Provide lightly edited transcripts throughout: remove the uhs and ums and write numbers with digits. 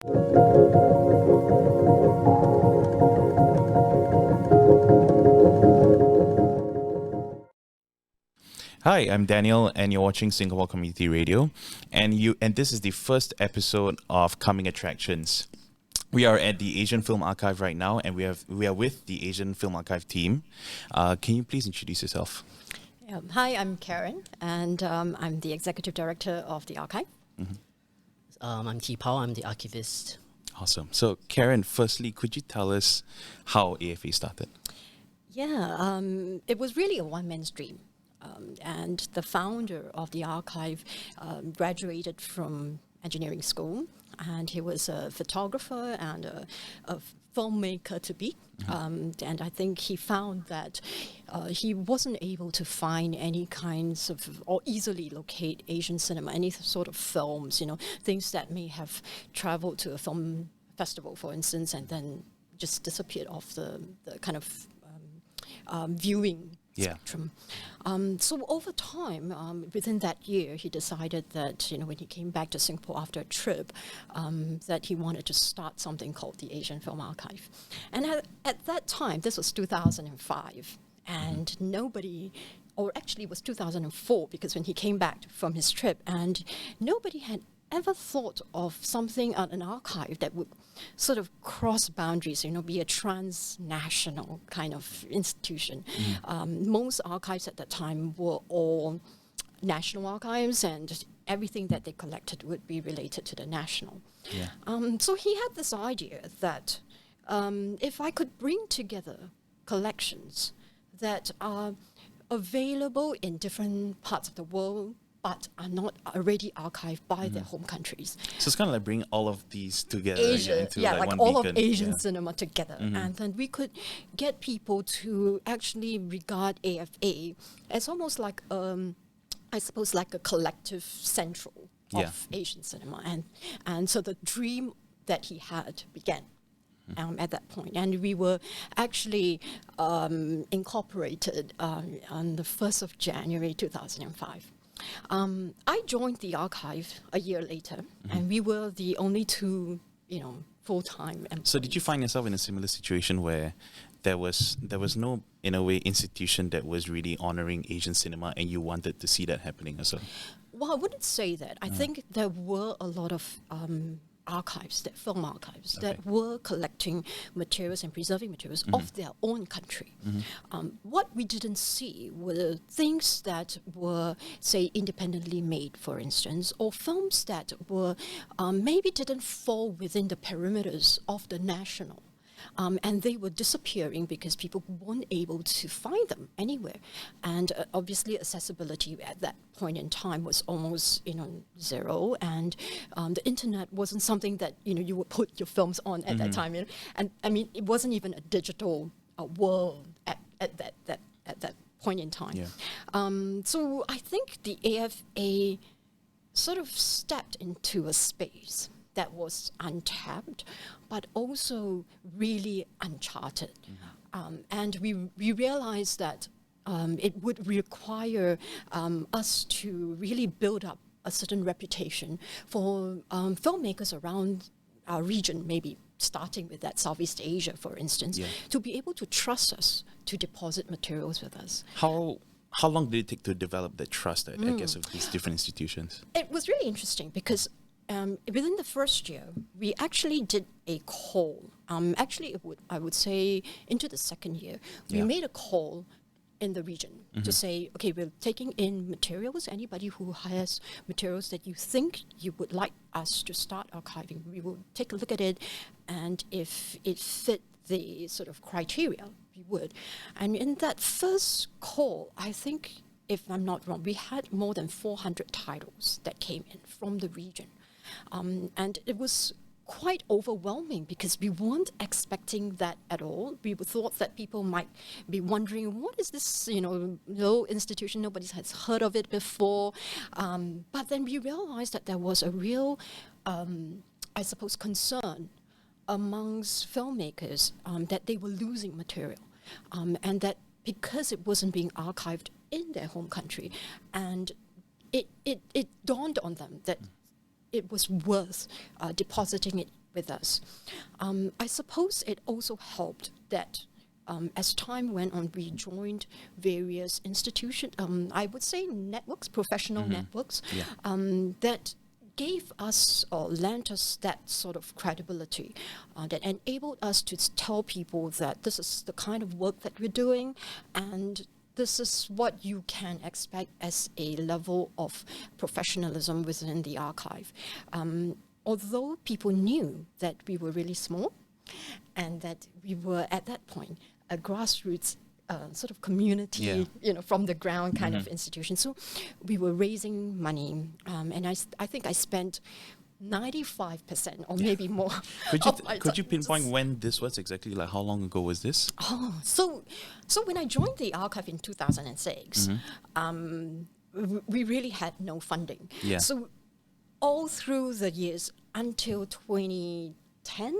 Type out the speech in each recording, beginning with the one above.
Hi, I'm Daniel, and you're watching Singapore Community Radio, and this is the first episode of Coming Attractions. We are at the Asian Film Archive right now, and we are with the Asian Film Archive team. Can you please introduce yourself? Hi, I'm Karen, and I'm the Executive Director of the Archive. I'm T-Pao, I'm the archivist. Awesome. So, Karen, firstly, could you tell us how AFA started? Yeah, it was really a one-man's dream. And the founder of the archive graduated from engineering school, and he was a photographer and a filmmaker to be. And I think he found that he wasn't able to find any kinds of, or easily locate Asian cinema, any sort of films, things that may have traveled to a film festival, for instance, and then just disappeared off the kind of viewing spectrum. So over time, within that year, he decided that, when he came back to Singapore after a trip, that he wanted to start something called the Asian Film Archive. And at that time, this was 2005, and nobody, or actually it was 2004, because when he came back from his trip, and nobody had ever thought of something at an archive that would sort of cross boundaries, be a transnational kind of institution. Most archives at that time were all national archives, and everything that they collected would be related to the national. So he had this idea that if I could bring together collections that are available in different parts of the world, but are not already archived by their home countries. So it's kind of like bringing all of these together into like one all beacon. of Asian cinema together. And then we could get people to actually regard AFA as almost like, I suppose, like a collective central of Asian cinema. And so the dream that he had began. At that point. And we were actually incorporated on the 1st of January 2005. I joined the archive a year later, and we were the only two, full-time employees. So did you find yourself in a similar situation where there was no, in a way, institution that was really honoring Asian cinema, and you wanted to see that happening as well? Well, I wouldn't say that. I think there were a lot of archives, film archives, that were collecting materials and preserving materials of their own country. What we didn't see were things that were, say, independently made, for instance, or films that were maybe didn't fall within the perimeters of the national. And they were disappearing because people weren't able to find them anywhere. And obviously accessibility at that point in time was almost, zero. And the internet wasn't something that, you would put your films on at that time. And I mean, it wasn't even a digital world at that point in time. So I think the AFA sort of stepped into a space that was untapped, but also really uncharted. And we realized that it would require us to really build up a certain reputation for filmmakers around our region, maybe starting with that Southeast Asia, for instance, to be able to trust us to deposit materials with us. How long did it take to develop that trust, I guess, of these different institutions? It was really interesting because within the first year, we actually did a call. I would say into the second year, we made a call in the region to say, okay, we're taking in materials. Anybody who has materials that you think you would like us to start archiving, we will take a look at it, and if it fit the sort of criteria, we would. And in that first call, I think, if I'm not wrong, we had more than 400 titles that came in from the region. And it was quite overwhelming because we weren't expecting that at all. We thought that people might be wondering, what is this, low institution, nobody has heard of it before. But then we realized that there was a real, I suppose, concern amongst filmmakers that they were losing material. And that because it wasn't being archived in their home country, and it dawned on them that it was worth depositing it with us. I suppose it also helped that as time went on, we joined various institutions, I would say networks, professional networks, that gave us or lent us that sort of credibility that enabled us to tell people that this is the kind of work that we're doing and this is what you can expect as a level of professionalism within the archive. Although people knew that we were really small and that we were at that point a grassroots sort of community, from the ground kind of institution. So we were raising money, and I think I spent 95% or maybe more. Could you pinpoint when this was exactly? Like how long ago was this? Oh, so when I joined the archive in 2006, we really had no funding. Yeah. So all through the years until 2010,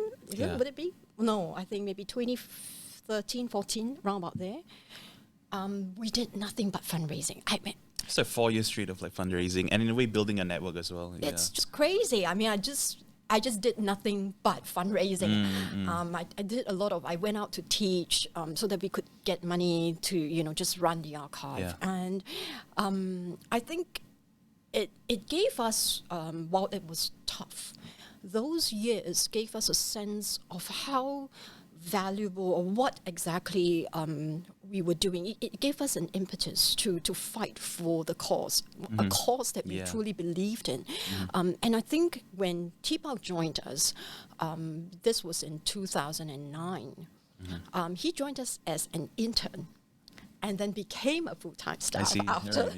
would it be? No, I think maybe 2013, 14, around about there. We did nothing but fundraising. I mean, It's a 4 year straight of like fundraising and in a way building a network as well. it's just crazy. I mean, I just did nothing but fundraising. I did a lot of. I went out to teach so that we could get money to just run the archive. And I think it gave us, while it was tough, those years gave us a sense of how valuable or what exactly we were doing. It gave us an impetus to fight for the cause, a cause that we truly believed in. And I think when T-Pao joined us, this was in 2009, he joined us as an intern and then became a full-time staff after.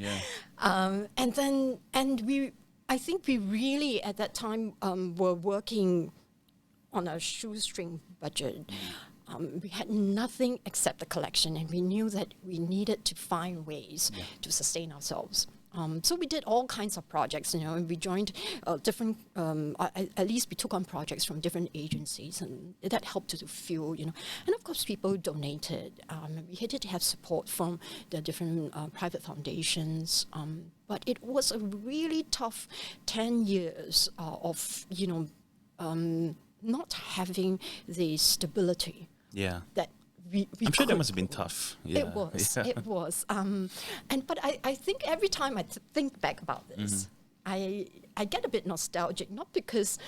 I think we really at that time were working on a shoestring budget. We had nothing except the collection, and we knew that we needed to find ways to sustain ourselves. So we did all kinds of projects, and we joined different, at least we took on projects from different agencies, and that helped to fuel, And of course, people donated. We had to have support from the different private foundations. But it was a really tough 10 years of, not having the stability that I'm sure that must have been tough. It was. But I think every time I think back about this, I get a bit nostalgic, not because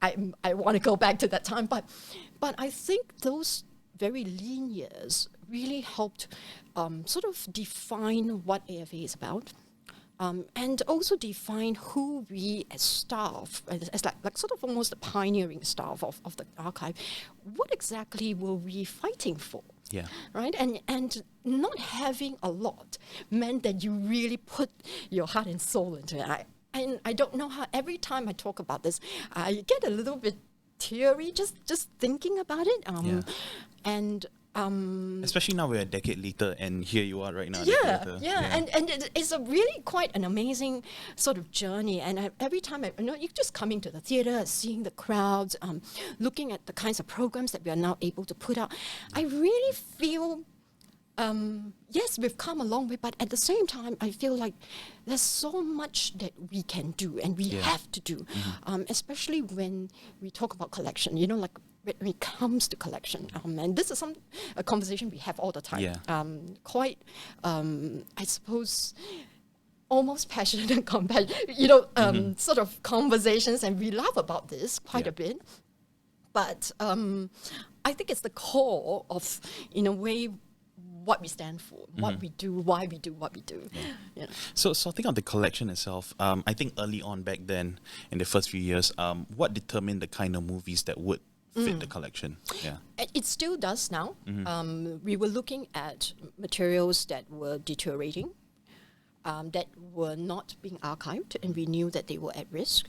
I want to go back to that time, but I think those very lean years really helped sort of define what AFA is about. And also define who we as staff, as like sort of almost the pioneering staff of the archive, what exactly were we fighting for? Right? And not having a lot meant that you really put your heart and soul into it. And I don't know how, every time I talk about this, I get a little bit teary just thinking about it. Especially now we're a decade later, and here you are right now. And it's a really quite an amazing sort of journey. And every time you're just coming to the theatre, seeing the crowds, looking at the kinds of programs that we are now able to put out, I really feel. Yes, we've come a long way, but at the same time, I feel like there's so much that we can do and we have to do, especially when we talk about collection. Like when it comes to collection, and this is a conversation we have all the time. Quite, I suppose, almost passionate, sort of conversations, and we laugh about this quite a bit. But I think it's the core of, in a way, what we stand for, what we do, why we do what we do. So I think on the collection itself, I think early on back then, in the first few years, what determined the kind of movies that would fit the collection? It still does now. We were looking at materials that were deteriorating, that were not being archived, and we knew that they were at risk.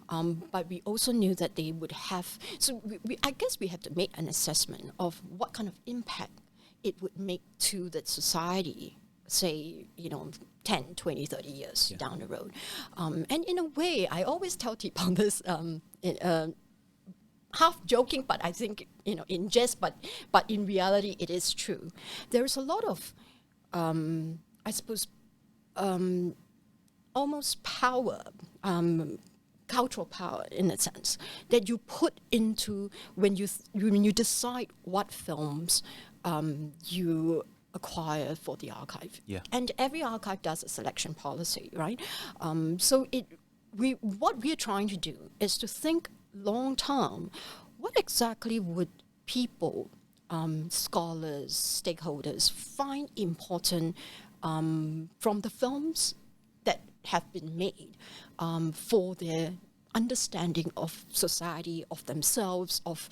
But we also knew that they would have, so I guess we have to make an assessment of what kind of impact it would make to the society, say, 10, 20, 30 years down the road. And in a way, I always tell people this, half joking, but I think, in jest, but in reality, it is true. There's a lot of, I suppose, almost power cultural power in a sense that you put into when you decide what films you acquire for the archive. Yeah. And every archive does a selection policy, right? So what we're trying to do is to think long term. What exactly would people, scholars, stakeholders find important from the films that have been made for their understanding of society, of themselves, of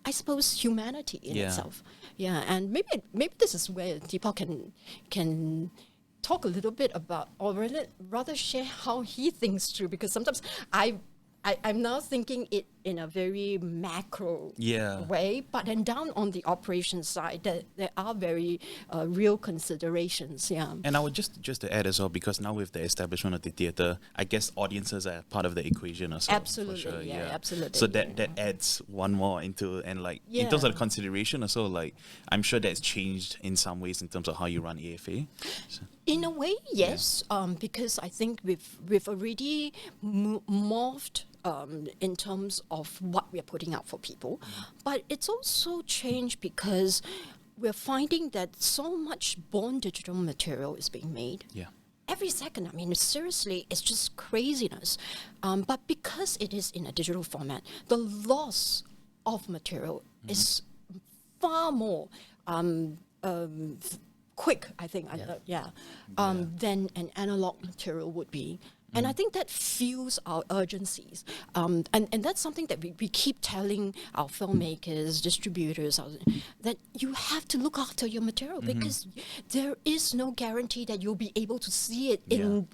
I suppose humanity in itself. Yeah, and maybe this is where Deepak can talk a little bit about, or rather share how he thinks through, because sometimes I'm now thinking it in a very macro way, but then down on the operation side, there are very real considerations. Yeah. And I would just to add as well, because now with the establishment of the theatre, I guess audiences are part of the equation as well. Absolutely, for sure, yeah, absolutely. So that adds one more into, and like in terms of the consideration also, like I'm sure that's changed in some ways in terms of how you run AFA. So. In a way, yes, because I think we've already morphed in terms of what we're putting out for people, but it's also changed because we're finding that so much born digital material is being made. Yeah. Every second, I mean, seriously, it's just craziness. But because it is in a digital format, the loss of material is far more quick, I think, than an analog material would be. And I think that fuels our urgencies. And that's something that we keep telling our filmmakers, distributors, that you have to look after your material because there is no guarantee that you'll be able to see it in,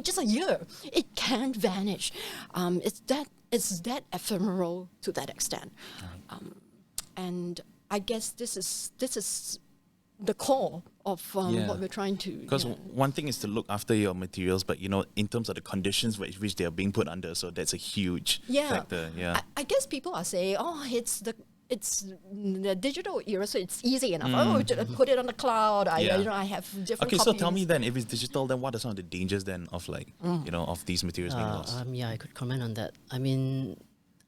just a year. It can vanish. It's that ephemeral to that extent. And I guess this is the core of what we're trying to. Because one thing is to look after your materials, but in terms of the conditions which they are being put under, so that's a huge factor. Yeah, I guess people are saying, it's the digital era, so it's easy enough. Put it on the cloud. I have different. Okay, copies. so tell me then, if it's digital, then what are some of the dangers then of of these materials being lost? I could comment on that. I mean,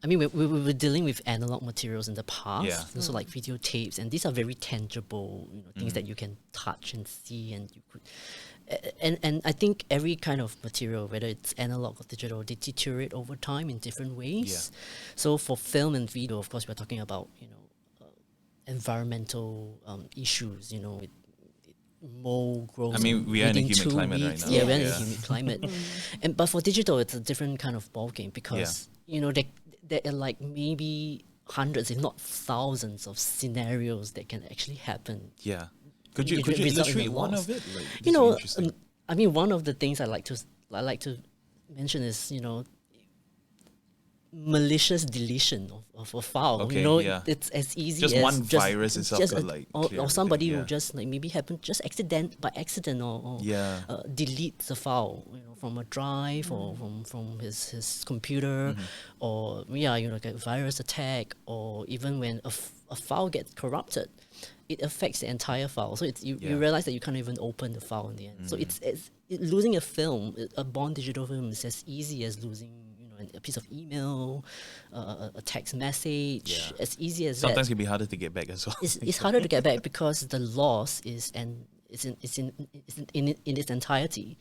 we were dealing with analog materials in the past, so like videotapes, and these are very tangible, things that you can touch and see, and you could. And I think every kind of material, whether it's analog or digital, they deteriorate over time in different ways. Yeah. So for film and video, of course, we're talking about environmental issues. With mold growth. I mean, we are in a humid climate right now. Yeah, we're in a humid climate. But for digital, it's a different kind of ballgame because there are like maybe hundreds, if not thousands, of scenarios that can actually happen. Yeah. Could you illustrate one of it? One of the things I like to mention is malicious deletion of a file. Okay, it's as easy just as one virus itself or somebody will just maybe happen just by accident or delete the file from a drive or from his computer or like a virus attack, or even when a file gets corrupted, it affects the entire file. So you realize that you can't even open the file in the end. So it's losing a film, a born digital film, is as easy as losing a piece of email, a text message, as easy as that. Sometimes it can be harder to get back as well. It's harder to get back because the loss is in its entirety,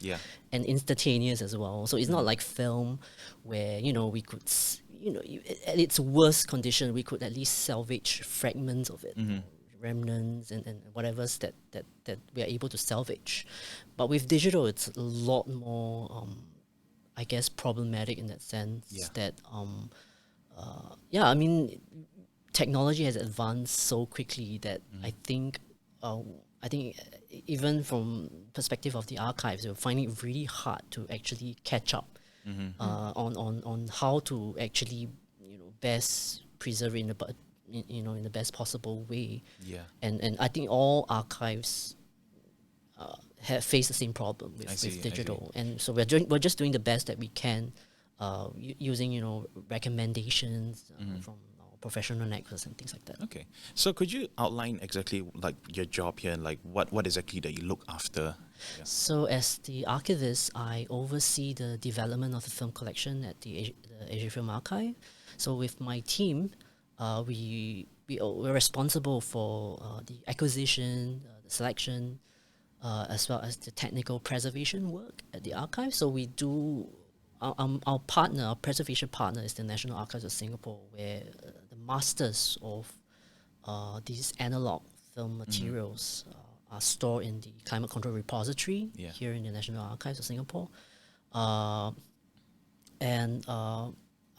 and instantaneous as well. So it's not like film where we could at its worst condition we could at least salvage fragments of it. Remnants and whatever's that we are able to salvage. But with digital, it's a lot more I guess problematic in that sense that technology has advanced so quickly that I think even from perspective of the archives, we're finding it really hard to actually catch up on how to actually best preserve it in the best possible way. And I think all archives have faced the same problem with digital, and so we're just doing the best that we can, using recommendations from our professional actors and things like that. Okay. So could you outline exactly like your job here and like what exactly that you look after? Yeah. So as the archivist, I oversee the development of the film collection at the Asia Film Archive. So with my team, we're responsible for the acquisition, the selection, as well as the technical preservation work at the archive. So we do, our partner, our preservation partner is the National Archives of Singapore, where the masters of these analog film materials are stored in the Climate Control Repository here in the National Archives of Singapore. I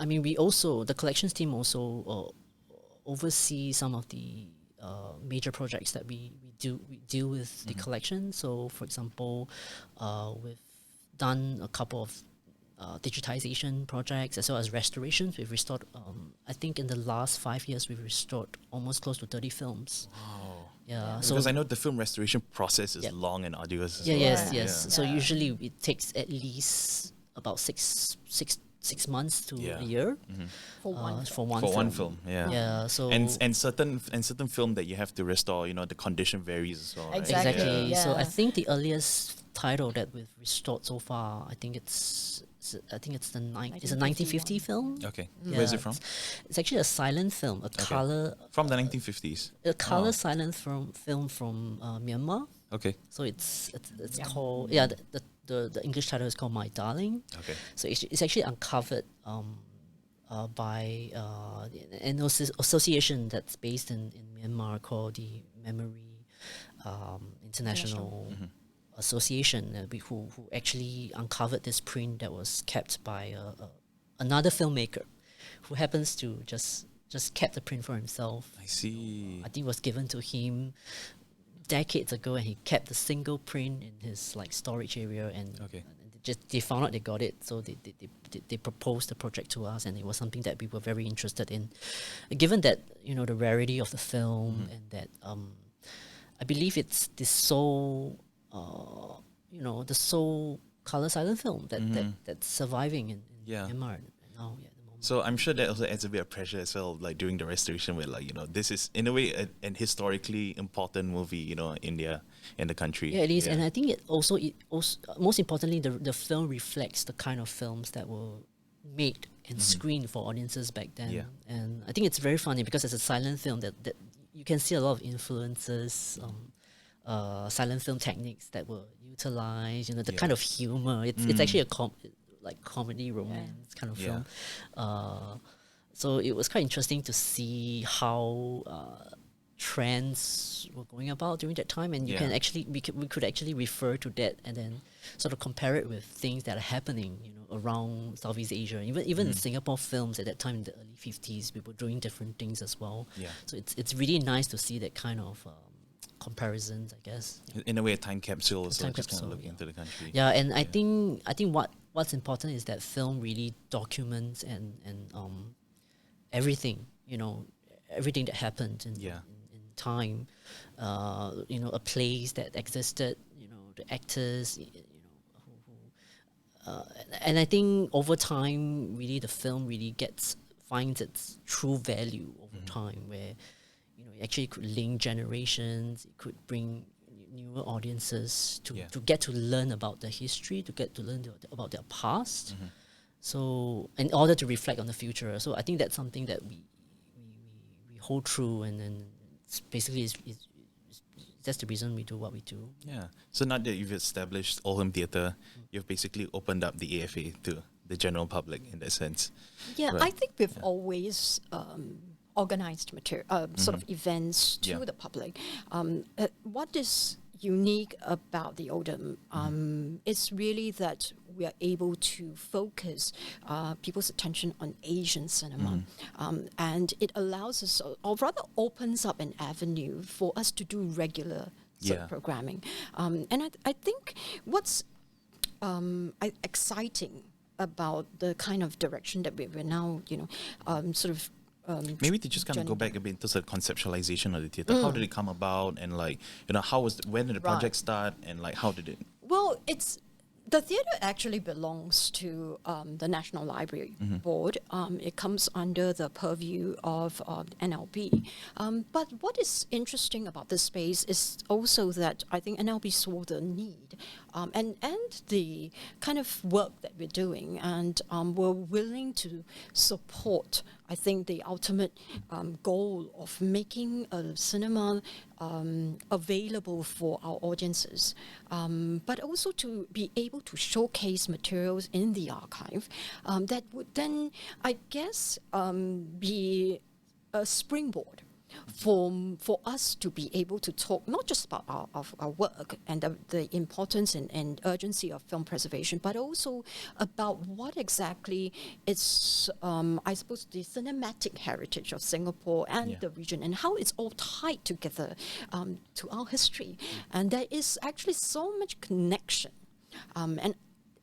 mean, we also, the collections team also oversee some of the major projects that we deal with the collection. So, for example, we've done a couple of digitization projects as well as restorations. We've restored, I think in the last 5 years, we've restored almost close to 30 films. Wow. Yeah, So because I know the film restoration process is long and arduous. As well. Yes. So usually it takes at least about six months to a year For one for one film. Yeah. So and certain film that you have to restore, the condition varies as well. Right? exactly. Yeah. So I think the earliest title that we've restored so far, I think it's a 1950 film. Okay. Yeah, Where is it from? It's actually a silent film, a color From the 1950s. a color silent film from Myanmar. Okay. So it's called the English title is called My Darling. Okay. So it's actually uncovered by an association that's based in Myanmar called the Memory International Association, who actually uncovered this print that was kept by another filmmaker, who happens to just kept the print for himself. I see. I think it was given to him decades ago, and he kept the single print in his like storage area, and they found out they got it, so they proposed the project to us, and it was something that we were very interested in, given that the rarity of the film and that I believe it's the sole the sole color silent film that's surviving in Myanmar now. Yeah. So I'm sure that also adds a bit of pressure as well, like during the restoration, where this is in a way an historically important movie, India and the country. Yeah, it is, and I think it also most importantly, the film reflects the kind of films that were made and screened for audiences back then. Yeah. And I think it's very funny because it's a silent film that you can see a lot of influences, silent film techniques that were utilized. The kind of humor. It's actually a comedy romance kind of film. So it was quite interesting to see how trends were going about during that time, and you can actually we could actually refer to that and then sort of compare it with things that are happening around Southeast Asia, even in Singapore films at that time in the early 50s. We were doing different things as well. So it's really nice to see that kind of comparisons, I guess. In a way, a time capsule, so just kind of looking into the country. Yeah, and I think what's important is that film really documents and everything, everything that happened in time, a place that existed, the actors, and I think over time, really the film really finds its true value over time, where it actually could link generations, it could bring newer audiences to get to learn about the history, to get to learn about their past. So in order to reflect on the future. So I think that's something that we hold true, and then it's basically that's the reason we do what we do. Yeah. So now that you've established Oldham Theatre, you've basically opened up the AFA to the general public in that sense. Yeah, I think we've always organized sort of events to the public. What is unique about the Oldham is really that we are able to focus people's attention on Asian cinema, and it allows us, or rather opens up an avenue for us to do regular sort of programming. And I think what's exciting about the kind of direction that we're now, sort of maybe to just kind of go back a bit into the conceptualization of the theatre. How did it come about, and when did the project start, and how did it? Well, The theatre actually belongs to the National Library Board. It comes under the purview of NLB. But what is interesting about this space is also that I think NLB saw the need and the kind of work that we're doing, and we're willing to support, I think, the ultimate goal of making a cinema available for our audiences, but also to be able to showcase materials in the archive that would then, I guess, be a springboard for us to be able to talk not just about our work and the importance and urgency of film preservation, but also about what exactly is, I suppose, the cinematic heritage of Singapore and the region, and how it's all tied together to our history. And there is actually so much connection. And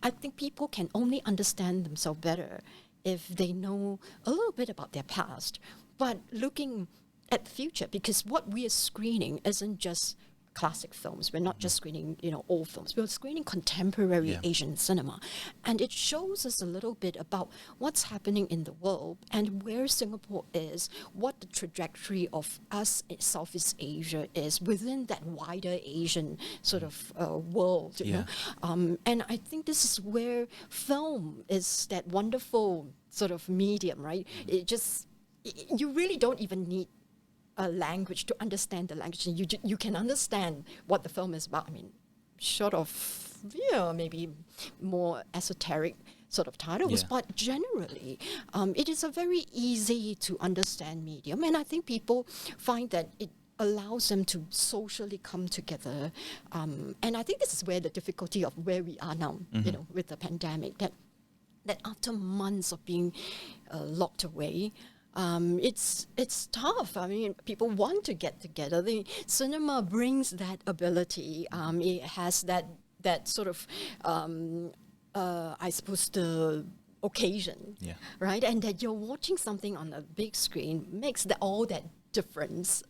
I think people can only understand themselves better if they know a little bit about their past, but looking at the future, because what we are screening isn't just classic films. We're not just screening, old films. We're screening contemporary Asian cinema. And it shows us a little bit about what's happening in the world and where Singapore is, what the trajectory of us in Southeast Asia is within that wider Asian sort of world. You know? And I think this is where film is that wonderful sort of medium, right? You really don't even need a language to understand the language. You can understand what the film is about. I mean, short of maybe more esoteric sort of titles, but generally, it is a very easy to understand medium, and I think people find that it allows them to socially come together. And I think this is where the difficulty of where we are now, with the pandemic, that after months of being locked away, it's tough. I mean, people want to get together. The cinema brings that ability. It has that sort of, I suppose, the occasion, right? And that you're watching something on a big screen makes all that difference.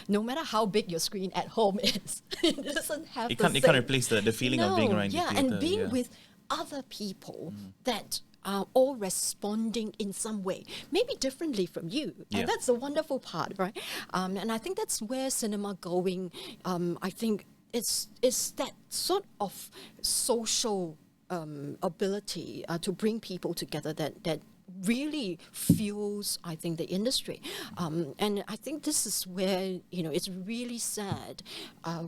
No matter how big your screen at home is, it doesn't have. It can't replace the feeling of being around the theater. And being with other people that are all responding in some way, maybe differently from you. And that's the wonderful part, right? And I think that's where cinema going, I think it's that sort of social ability to bring people together that really fuels, I think, the industry. And I think this is where, it's really sad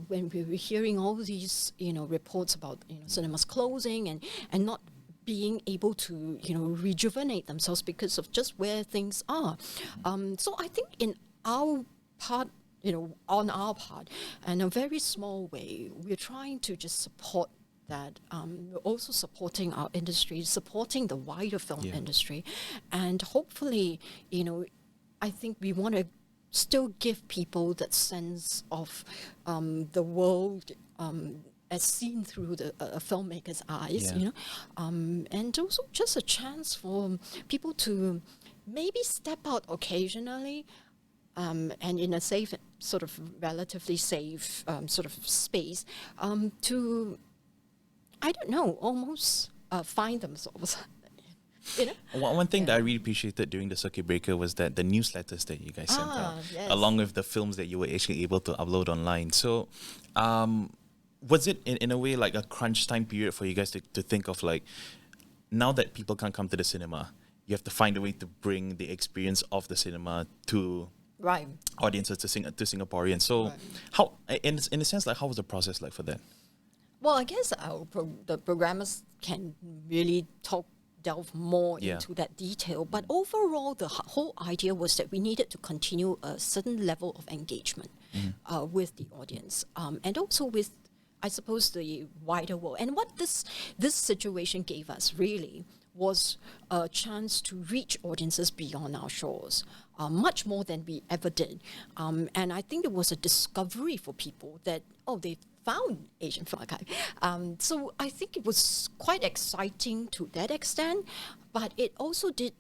when we were hearing all these, reports about, cinemas closing and not being able to, rejuvenate themselves because of just where things are. So I think in our part, on our part, in a very small way, we're trying to just support that, we're also supporting our industry, supporting the wider film industry. And hopefully, I think we want to still give people that sense of the world as seen through the filmmaker's eyes, and also just a chance for people to maybe step out occasionally, and in a safe, sort of relatively safe sort of space, to, I don't know, almost find themselves. One thing that I really appreciated during the circuit breaker was that the newsletters that you guys sent out, along with the films that you were actually able to upload online. So, was it in a way like a crunch time period for you guys to think of, like, now that people can't come to the cinema, you have to find a way to bring the experience of the cinema to audiences, to Singaporeans. So how, in a sense, like, how was the process like for that? Well, I guess the programmers can really delve more into that detail. But overall, the whole idea was that we needed to continue a certain level of engagement with the audience, and also with, I suppose, the wider world. And what this situation gave us really was a chance to reach audiences beyond our shores, much more than we ever did. And I think it was a discovery for people that, they found Asian Film Archive. So I think it was quite exciting to that extent, but it also did,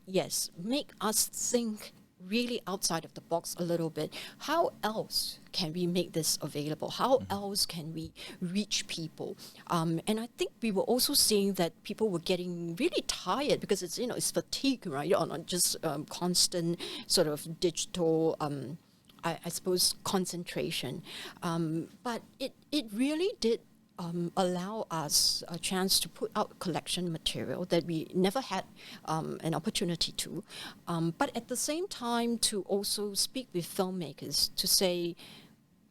make us think really outside of the box a little bit. How else can we make this available? How else can we reach people? And I think we were also seeing that people were getting really tired because it's fatigue, right? On just constant sort of digital, I suppose, concentration. But it really did allow us a chance to put out collection material that we never had an opportunity to. But at the same time, to also speak with filmmakers to say,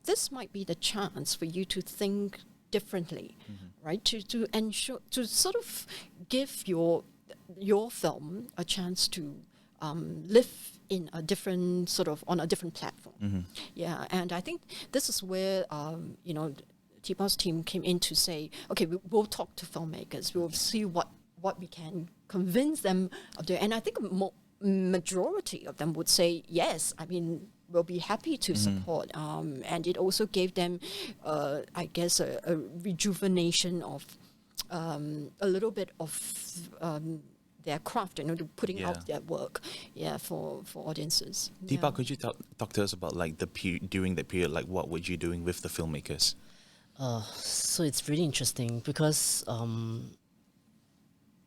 this might be the chance for you to think differently, right? To ensure, to sort of give your film a chance to live in a different sort of on a different platform. Yeah, and I think this is where T-Bow's team came in to say, okay, we'll talk to filmmakers. We'll see what we can convince them of doing. And I think majority of them would say, yes, I mean, we'll be happy to support. And it also gave them, I guess, a rejuvenation of a little bit of their craft, to putting out their work, for audiences. T-Bow, could you talk to us about like during that period, like what were you doing with the filmmakers? So it's really interesting because I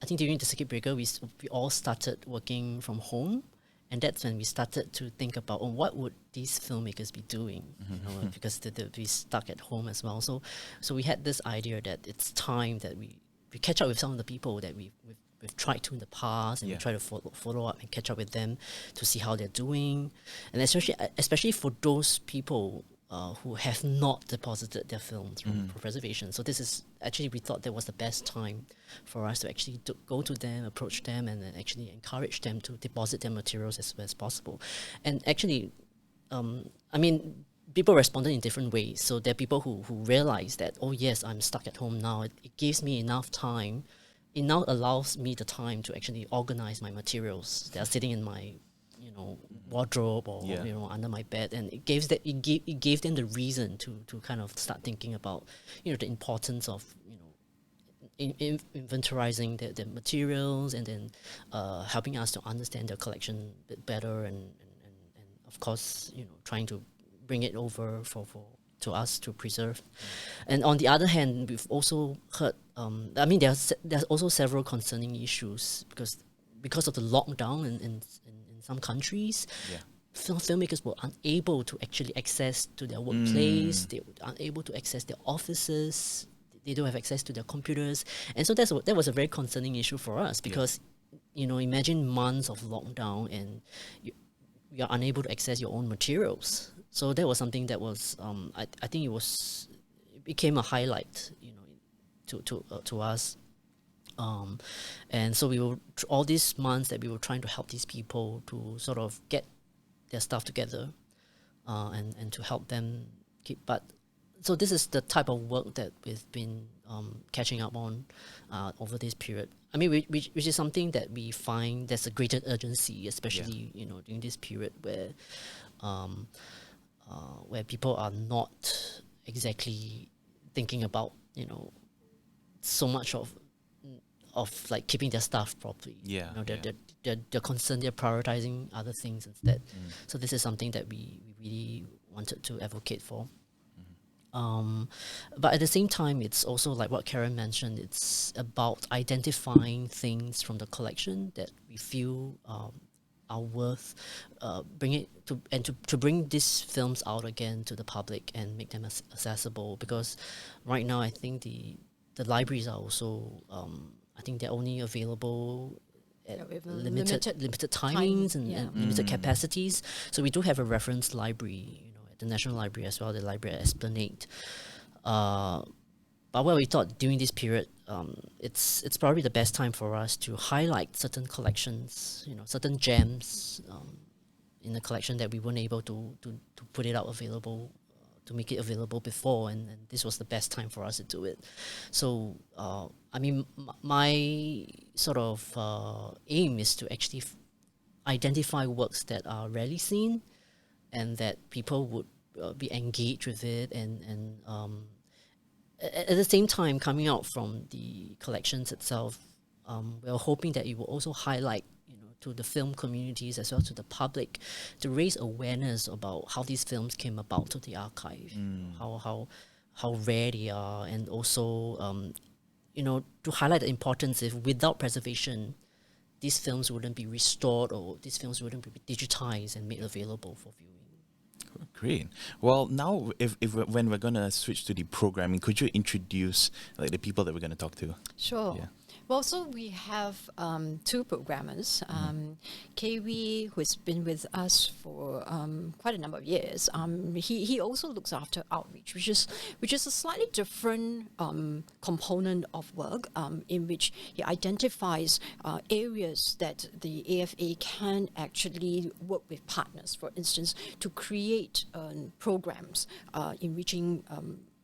think during the circuit breaker, we all started working from home, and that's when we started to think about what would these filmmakers be doing, because we stuck at home as well. So we had this idea that it's time that we catch up with some of the people that we've tried to in the past, and we try to follow up and catch up with them to see how they're doing, and especially for those people who have not deposited their films for preservation. So this is actually, we thought that was the best time for us to actually go to them, approach them, and then actually encourage them to deposit their materials as soon as possible. And actually, I mean, people responded in different ways. So there are people who realize that, oh yes, I'm stuck at home now. It gives me enough time. It now allows me the time to actually organize my materials that are sitting in my wardrobe or under my bed, and it gave them the reason to kind of start thinking about the importance of inventorizing the materials, and then helping us to understand their collection a bit better, and of course trying to bring it over to us to preserve. And on the other hand, we've also heard I mean there's also several concerning issues because of the lockdown in some countries. Filmmakers were unable to actually access to their workplace. They were unable to access their offices. They don't have access to their computers, and so that was a very concerning issue for us, because imagine months of lockdown and you are unable to access your own materials. So that was something that was I think it became a highlight to us. And so we were all these months that we were trying to help these people to sort of get their stuff together, and to help them keep. But so this is the type of work that we've been catching up on over this period. I mean, which is something that we find there's a greater urgency, especially during this period where people are not exactly thinking about so much of like keeping their stuff properly. They're concerned, they're prioritizing other things instead. So this is something that we really wanted to advocate for. But at the same time, it's also like what Karen mentioned, it's about identifying things from the collection that we feel are worth bringing to bring these films out again to the public and make them accessible. Because right now I think the libraries are also I think they're only available at limited timings and limited capacities. So we do have a reference library, at the National Library as well, the library at Esplanade. But what we thought during this period, it's probably the best time for us to highlight certain collections, certain gems in the collection that we weren't able to put it out available, to make it available before, and this was the best time for us to do it. So I mean, my sort of aim is to actually identify works that are rarely seen, and that people would be engaged with it, and at the same time, coming out from the collections itself, we're hoping that it will also highlight to the film communities as well to the public, to raise awareness about how these films came about to the archive, how rare they are, and also to highlight the importance if without preservation, these films wouldn't be restored or these films wouldn't be digitized and made available for viewing. Great. Well, now if when we're gonna switch to the programming, could you introduce like the people that we're gonna talk to? Sure. Yeah. Well, so we have two programmers. KV, who's been with us for quite a number of years. He also looks after outreach, which is a slightly different component of work, in which he identifies areas that the AFA can actually work with partners, for instance, to create programs in reaching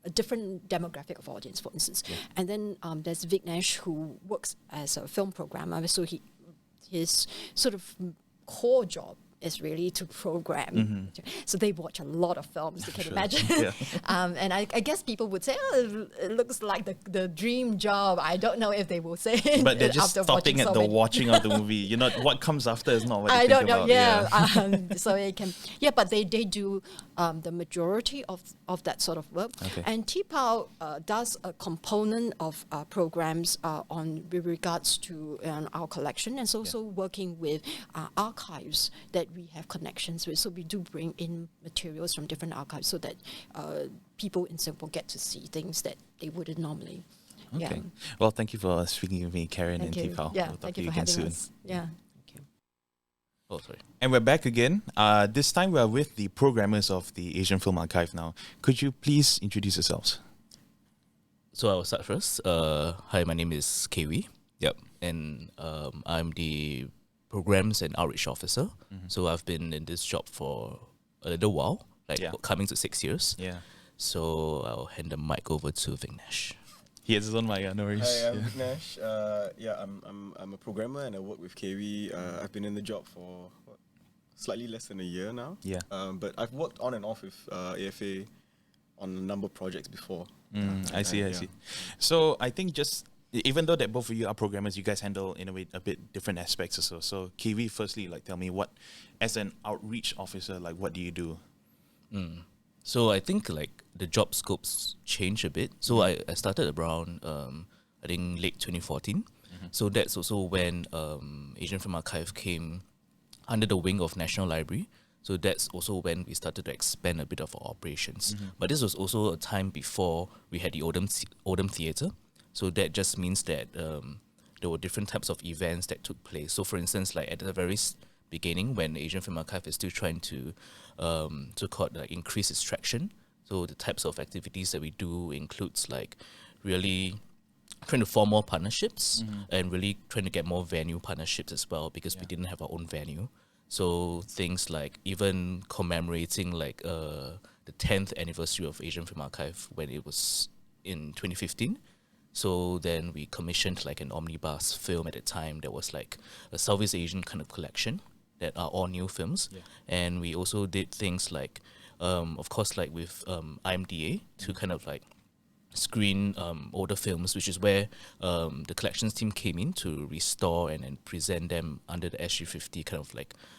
a different demographic of audience, for instance. Yeah. And then there's Vignesh, who works as a film programmer. So his sort of core job is really to program. So they watch a lot of films, you can imagine. Yeah. And I guess people would say, oh, it looks like the dream job. I don't know if they will say it. But they're just stopping at the watching of the movie. You know, what comes after is not what they I think don't know, about. yeah. So it can, but they do the majority of that sort of work. Okay. And TPAO does a component of programs with regards to our collection, and also working with archives that we have connections with. So we do bring in materials from different archives so that people in Singapore get to see things that they wouldn't normally. Okay. Yeah. Well, thank you for speaking with me, Karen Thank and you. TPAO. Yeah, We'll talk thank to you you for again having soon. us. Yeah. Oh, sorry. And we're back again. This time we are with the programmers of the Asian Film Archive now. Could you please introduce yourselves? So I'll start first. Hi, my name is Kiwi. Yep. And I'm the Programs and Outreach Officer. So I've been in this job for a little while, coming to 6 years. Yeah. So I'll hand the mic over to Vignesh. He has his own mic, no worries. Hi, I'm Vignesh. I'm a programmer and I work with KV. I've been in the job for slightly less than a year now. Yeah. But I've worked on and off with AFA on a number of projects before. I see. So I think even though that both of you are programmers, you guys handle in a way a bit different aspects or so. So KV, firstly, tell me as an outreach officer, what do you do? So I think the job scopes change a bit. So I started around I think late 2014. So that's also when Asian Film Archive came under the wing of National Library. So that's also when we started to expand a bit of our operations. But this was also a time before we had the Oldham Theatre. So that just means that there were different types of events that took place. So for instance, at the very beginning, when the Asian Film Archive is still trying to increase its traction. So the types of activities that we do includes really trying to form more partnerships and really trying to get more venue partnerships as well, because we didn't have our own venue. So things like even commemorating the 10th anniversary of Asian Film Archive when it was in 2015. So then we commissioned an omnibus film at the time that was a Southeast Asian kind of collection that are all new films. Yeah. And we also did things of course with IMDA to kind of screen older films, which is where the collections team came in to restore and present them under the SG50 kind of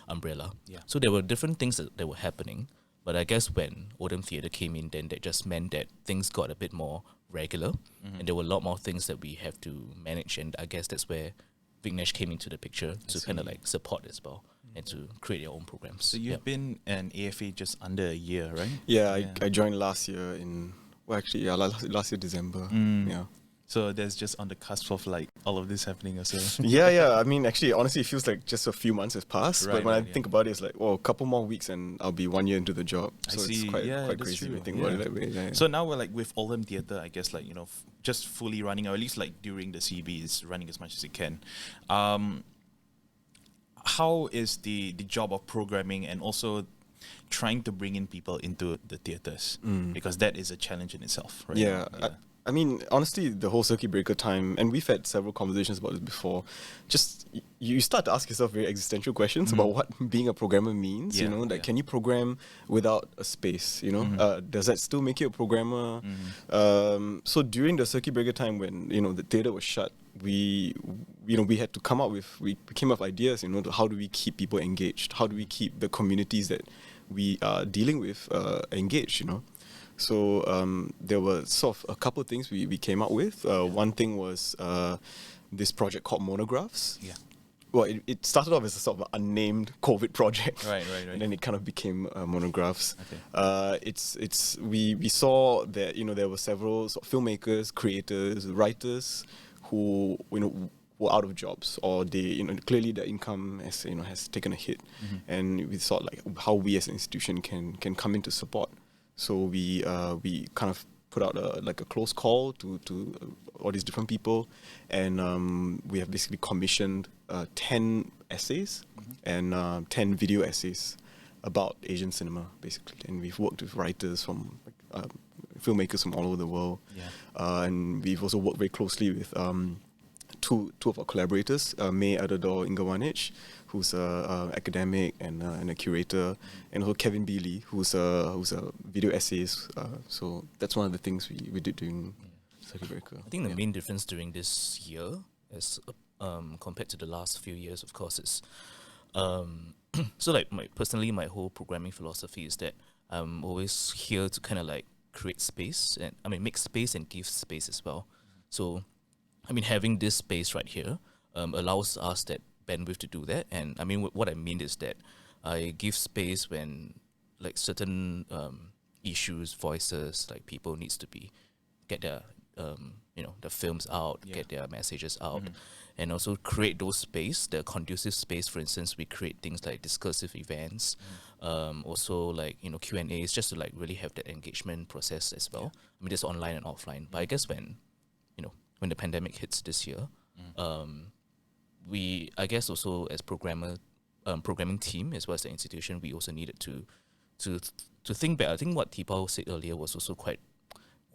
umbrella. Yeah. So there were different things that were happening. But I guess when Oldham Theatre came in, then that just meant that things got a bit more regular, and there were a lot more things that we have to manage. And I guess that's where Vignesh came into the picture to kind of support as well and to create your own programs. So you've been an AFA just under a year, right? Yeah, I joined last year last year December. Yeah. So there's just on the cusp of all of this happening as well. Yeah. I mean, actually, honestly, it feels like just a few months has passed. But when I think about it, it's a couple more weeks and I'll be 1 year into the job. So it's quite crazy when you think about it that way. Yeah. So now we're with Oldham Theatre, I guess just fully running, or at least during the CB, is running as much as it can. How is the job of programming and also trying to bring in people into the theatres? Because that is a challenge in itself, right? Yeah. I mean, honestly, the whole circuit breaker time, and we've had several conversations about this before, just you start to ask yourself very existential questions about what being a programmer means, can you program without a space, does that still make you a programmer? So during the circuit breaker time when, the theatre was shut, we had to come up with, we came up with ideas, how do we keep people engaged? How do we keep the communities that we are dealing with engaged, So there were sort of a couple of things we came up with. One thing was this project called Monographs. Yeah. Well, it started off as a sort of an unnamed COVID project. Right. And then it kind of became Monographs. Okay. We saw that, there were several sort of filmmakers, creators, writers who, were out of jobs, or they, clearly their income has taken a hit. And we thought like how we as an institution can come in to support. So we kind of put out a close call to all these different people, and we have basically commissioned 10 essays and 10 video essays about Asian cinema, basically. And we've worked with writers from filmmakers from all over the world, and we've also worked very closely with two of our collaborators, May Adador Ingawanich, who's a academic and a curator, and also Kevin Bealey, who's a video essayist. So that's one of the things we did during Circuit Breaker. I think the main difference during this year, as compared to the last few years, of course, is so like my whole programming philosophy is that I'm always here to kind of like create space, and make space and give space as well. So having this space right here allows us that bandwidth to do that. And what I mean is that I give space when like certain issues, voices, like people needs to get their the films out, get their messages out, and also create those space, the conducive space. For instance, we create things like discursive events, also like Q&As, just to like really have that engagement process as well. There's online and offline, but I guess when the pandemic hits this year, we, I guess also as programming team as well as the institution, we also needed to think back. I think what Tipao said earlier was also quite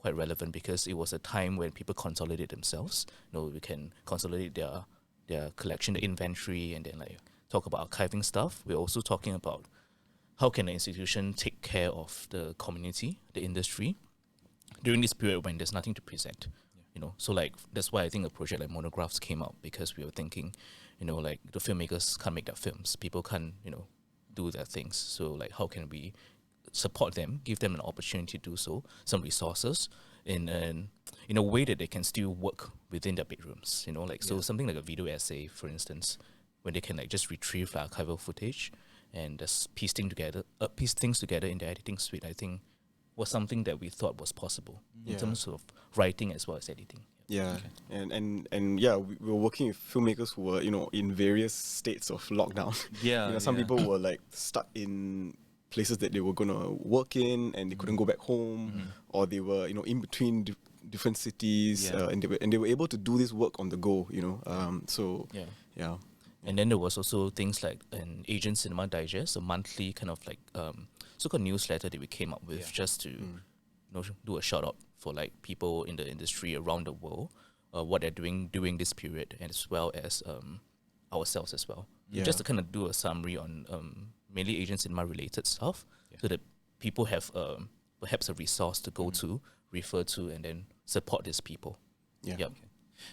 relevant, because it was a time when people consolidate themselves. We can consolidate their collection, the inventory, and then like talk about archiving stuff. We're also talking about how can the institution take care of the community, the industry, during this period when there's nothing to present. So like that's why I think a project like Monographs came out, because we were thinking, like the filmmakers can't make their films, people can't, do their things. So like how can we support them, give them an opportunity to do so, some resources in a way that they can still work within their bedrooms. So something like a video essay, for instance, when they can like just retrieve the archival footage and just piece things together in the editing suite, I think was something that we thought was possible in terms of writing as well as editing. Yeah, okay. and we were working with filmmakers who were in various states of lockdown. Some people were like stuck in places that they were gonna work in and they couldn't go back home, or they were in between different cities, and they were able to do this work on the go. And then there was also things like an Asian Cinema Digest, a monthly kind of like so-called newsletter that we came up with just to do a shout-out for like people in the industry around the world, what they're doing during this period, and as well as ourselves as well. Just to kind of do a summary on mainly Asian cinema-related stuff, so that people have perhaps a resource to go to, refer to, and then support these people.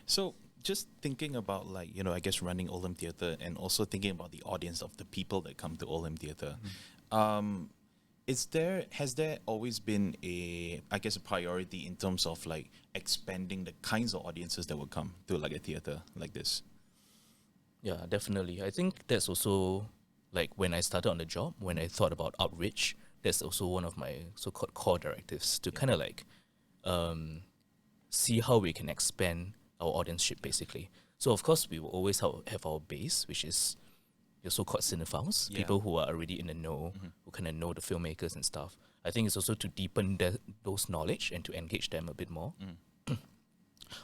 So just thinking about like, I guess running Oldham Theatre, and also thinking about the audience of the people that come to Oldham Theatre, has there always been a priority in terms of like expanding the kinds of audiences that will come to like a theatre like this? Yeah, definitely. I think that's also like when I started on the job, when I thought about outreach, that's also one of my so-called core directives, to kind of like see how we can expand our audienceship, basically. So of course we will always have our base, which is your so-called cinephiles, people who are already in the know, who kind of know the filmmakers and stuff. I think it's also to deepen those knowledge and to engage them a bit more.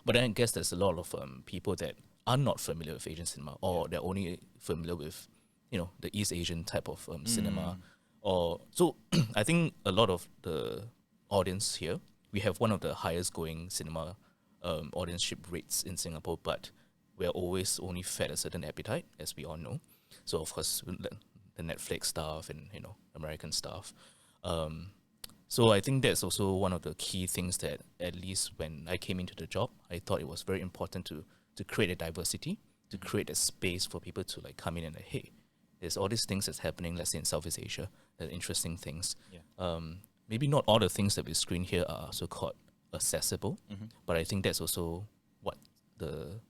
But then I guess there's a lot of people that are not familiar with Asian cinema, or they're only familiar with, the East Asian type of cinema. Or so I think a lot of the audience here we have one of the highest going cinema audience-ship rates in Singapore, but we're always only fed a certain appetite, as we all know. So of course, the Netflix stuff and American stuff. So I think that's also one of the key things that, at least when I came into the job, I thought it was very important to create a diversity, to create a space for people to like come in and like, hey, there's all these things that's happening, let's say in Southeast Asia, that are interesting things. Yeah. Maybe not all the things that we screen here are so-called accessible, but I think that's also what the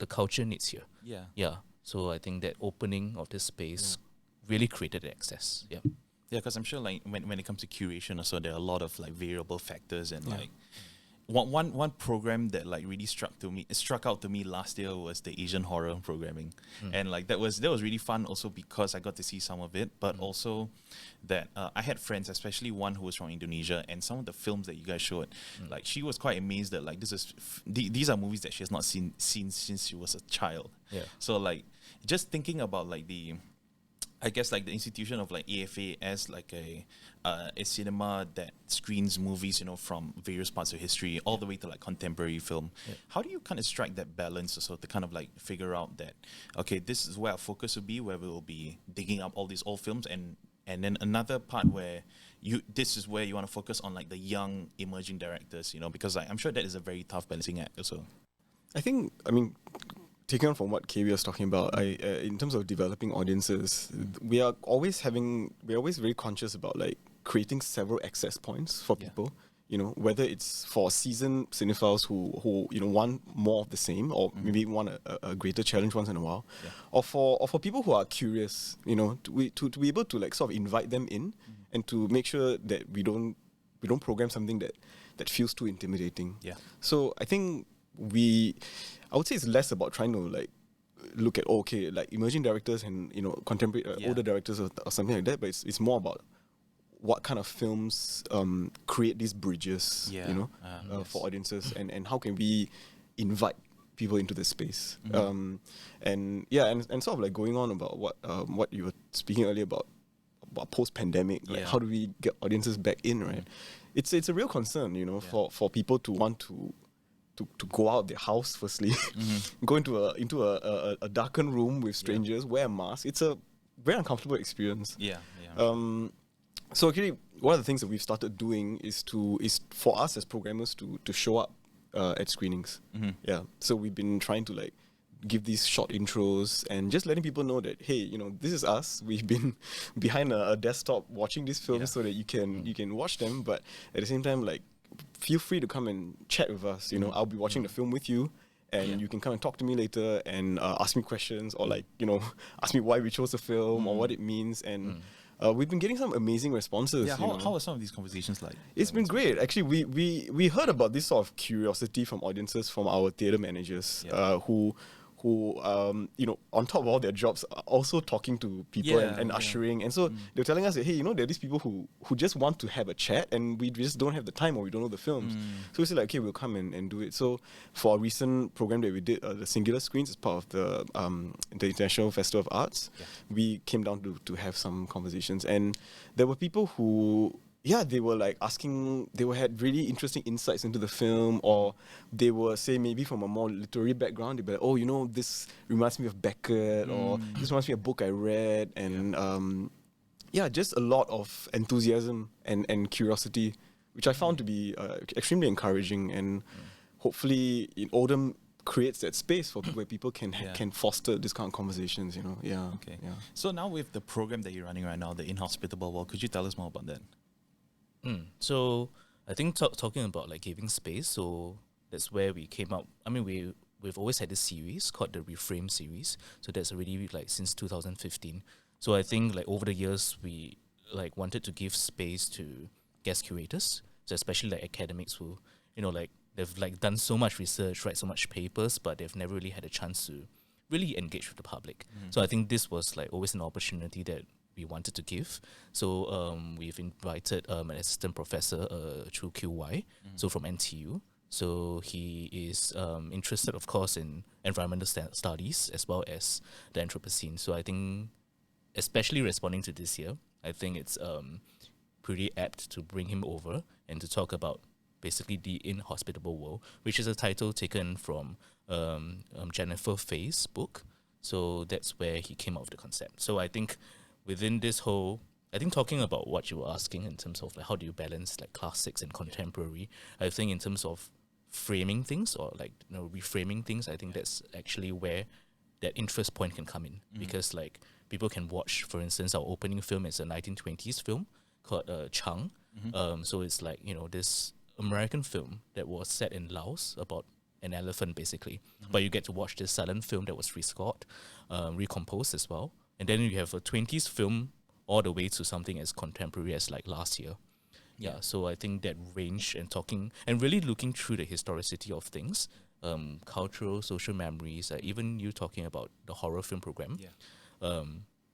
culture needs here. Yeah. Yeah. So I think that opening of this space really created access. Yeah. Yeah, because I'm sure like when it comes to curation also, there are a lot of like variable factors, and like one program that like really struck out to me last year was the Asian horror programming. And like that was really fun also because I got to see some of it, but also that I had friends, especially one who was from Indonesia, and some of the films that you guys showed, like she was quite amazed that like these are movies that she has not seen since she was a child. Yeah. So like just thinking about like I guess like the institution of like AFA as like a cinema that screens movies, from various parts of history all the way to like contemporary film. Yeah. How do you kind of strike that balance also to kind of like figure out that, okay, this is where our focus will be, where we will be digging up all these old films, and then another part where this is where you want to focus on like the young emerging directors, because like, I'm sure that is a very tough balancing act also. I mean, taking on from what KV was talking about, in terms of developing audiences, we are always very conscious about like creating several access points for people. Whether it's for seasoned cinephiles who want more of the same, or maybe want a greater challenge once in a while, or for people who are curious, to be able to like sort of invite them in, and to make sure that we don't program something that feels too intimidating. Yeah. So I think I would say it's less about trying to like look at like emerging directors and contemporary older directors or something like that, but it's more about what kind of films create these bridges, for audiences, and how can we invite people into this space. And sort of like going on about what you were speaking earlier about post-pandemic, like how do we get audiences back in, right? It's a real concern, for people to want to go out of their house firstly, go into a darkened room with strangers, wear a mask. It's a very uncomfortable experience. So actually, one of the things that we've started doing is for us as programmers to show up at screenings. So we've been trying to like give these short intros and just letting people know that, hey, this is us. We've been behind a desktop watching these films so that you can watch them, but at the same time, like, feel free to come and chat with us. I'll be watching the film with you, and you can come and talk to me later and ask me questions, or like ask me why we chose the film or what it means. And we've been getting some amazing responses. Yeah, how are some of these conversations like? It's been great. Actually, we heard about this sort of curiosity from audiences, from our theatre managers, who on top of all their jobs, are also talking to people and ushering. And so they're telling us that, hey, there are these people who just want to have a chat, and we just don't have the time, or we don't know the films. So we said, like, okay, we'll come and do it. So for a recent program that we did, the Singular Screens, as part of the International Festival of Arts, we came down to have some conversations. And there were people who... they were like asking, had really interesting insights into the film, or they were, say, maybe from a more literary background. They'd be like, oh, this reminds me of Beckett, or this reminds me of a book I read. And just a lot of enthusiasm and curiosity, which I found to be extremely encouraging. And hopefully Oldham creates that space for where people can foster this kind of conversations, Okay. Yeah. So now with the program that you're running right now, the Inhospitable World, could you tell us more about that? So I think talking about like giving space, so that's where we came up. I mean, we've always had this series called the Reframe series. So that's already like since 2015. So I think like over the years we like wanted to give space to guest curators, so especially like academics who like they've like done so much research, write so much papers, but they've never really had a chance to really engage with the public. So I think this was like always an opportunity that we wanted to give. So we've invited an assistant professor, Chu QY, so from NTU. So he is interested, of course, in environmental studies as well as the Anthropocene. So I think, especially responding to this year, I think it's pretty apt to bring him over and to talk about basically The Inhospitable World, which is a title taken from Jennifer Fay's book. So that's where he came up with the concept. So I think within this whole, I think talking about what you were asking in terms of like how do you balance like classics and contemporary, I think in terms of framing things or like reframing things, I think that's actually where that interest point can come in, because like people can watch, for instance, our opening film is a 1920s film called Chang. So it's like this American film that was set in Laos about an elephant basically, but you get to watch this silent film that was rescored, recomposed as well, and then you have a 20s film all the way to something as contemporary as like Last Year. Yeah, so I think that range and talking and really looking through the historicity of things, cultural, social memories, even you talking about the horror film program.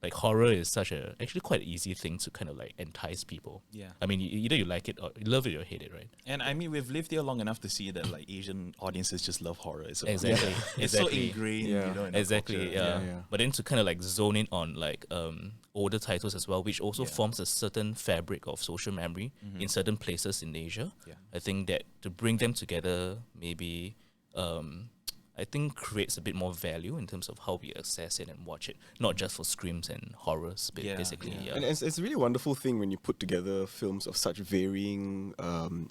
Like horror is actually quite an easy thing to kind of like entice people. I mean, either you like it or you love it or hate it, right? And I mean, we've lived here long enough to see that like Asian audiences just love horror as well. Exactly. It's so ingrained, in our Exactly. culture. But then to kind of like zone in on like older titles as well, which also forms a certain fabric of social memory in certain places in Asia. I think that to bring them together, maybe I think creates a bit more value in terms of how we access it and watch it, not just for screams and horrors, basically. And it's a really wonderful thing when you put together films of such varying